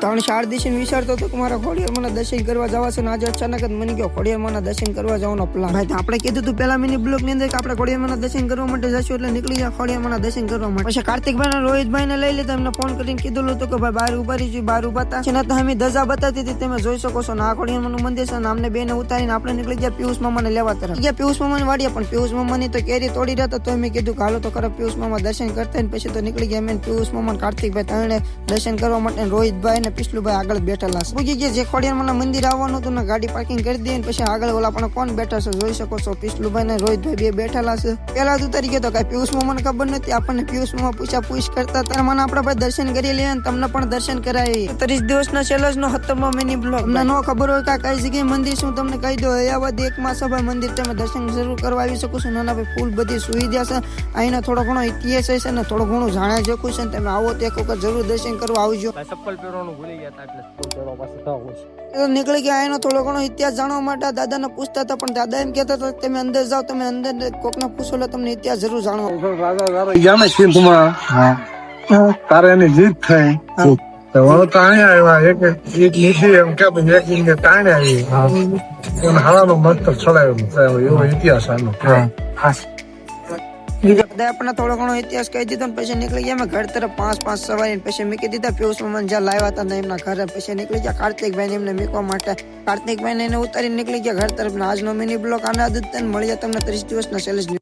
3-4 દિવસ વિચારતો હતો કે મારા ખોડિયારમાં દર્શન કરવા જવા છે, આજે અચાનક જ મને કહ્યો ખોડિયારમાં દર્શન કરવા જવાનો પ્લાન. ભાઈ આપણે કીધું તું પેલા મિની બ્લોક ની અંદર કે આપણે ખોડિયારમાં દર્શન કરવા માટે જશું, એટલે નીકળી ગયા ખોડિયારમાં દર્શન કરવા માટે. પછી કાર્તિકભાઈ ને રોહિતભાઈ ને લઈ લીધા, એમને ફોન કરીને કીધું હતું કે ભાઈ બહાર ઉભા રહીશું, બહાર ઉભા હતા. છેલ્લે તો અમે ધજા બતાવતી હતી, તમે જોઈ શકો છો. આ ખોડિયારમાંનું મંદિર છે, અમને બેને ઉતારીને આપણે નીકળી ગયા પિયુષ મામાને લેવા તરફ. ગયા પિયુષ મામાની વાડિયા, પણ પિયુષ મામાની તો કેરી તોડી રહ્યા, તો મેં કીધું હાલો તો ખરા પિયુષ મામા દર્શન કરતા. પછી તો નીકળી ગયા અમે પિયુષ મામા કાર્તિકભાઈ ત્રણે દર્શન કરવા માટે. રોહિતભાઈ ને પિસ્લુભાઈ આગળ બેઠેલા છે. પૂછી ગયા જે ખોડિયારમાં મંદિર આવવાનું હતું ને, ગાડી પાર્કિંગ કરી દે. પછી આગળ ઓલા પણ કોણ બેઠા છે જોઈ શકો છો, પિસ્લુભાઈ ને રોહિતભાઈ બે બેઠેલા છે. પેલા તો ઉતરી ગયો તો કઈ પિયુષ મામાને ખબર નથી, આપણને પિયુષ મામા પૂછ કરતા. ત્યારે મને આપણે ભાઈ દર્શન કરી લઈએ, તમને પણ દર્શન કરાવી. 30 દિવસના ચેલેન્જ નો 7મો મિની બ્લોગ. તમને ન ખબર હોય કે કઈ જગ્યાએ મંદિર શું તમને કહી દો. અયાવદ એકમાં સભા મંદિર તમે દર્શન જરૂર કરવા આવી શકો છો. નાના ભાઈ ફૂલ બધી સુવિધા છે, અહીંનો થોડો ઘણો ઇતિહાસ છે ને થોડું ઘણું જાણ્યા શકું છે. તમે આવો તો એક વખત જરૂર દર્શન કરવા આવજો. ચપ્પલ પહેરવાનું ભૂલી ગયા હતા એટલે ચપ્પલ પહેરવા પાસે થવું છે. નીકળી ગયા એનો થોડો ઘણો ઇતિહાસ જાણવા માટે. દાદાને પૂછતા હતા, પણ દાદા એમ કહેતા હતા તમે અંદર જાઓ, તમે અંદર કોકને પૂછો એટલે તમને ઇતિહાસ જરૂર જાણવા. તારે એની જીત થઈ એવો ઇતિહાસ આપણને થોડો ઘણો ઇતિહાસ કહી દીધો ને પછી નીકળી ગયા અમે ઘર તરફ 5 સવારી. પછી મૂકી દીધા પિયુષ મામા જ્યાં લાવ્યા હતા ને એમના ઘરે. પછી નીકળી ગયા કાર્તિકભાઈ ને એમને મૂકવા માટે. કાર્તિકભાઈ ને એને ઉતારી નીકળી ગયા ઘર તરફ. આજનો મિની બ્લોક આના આદત મળીએ તમને 30 દિવસના ચેલેન્જ.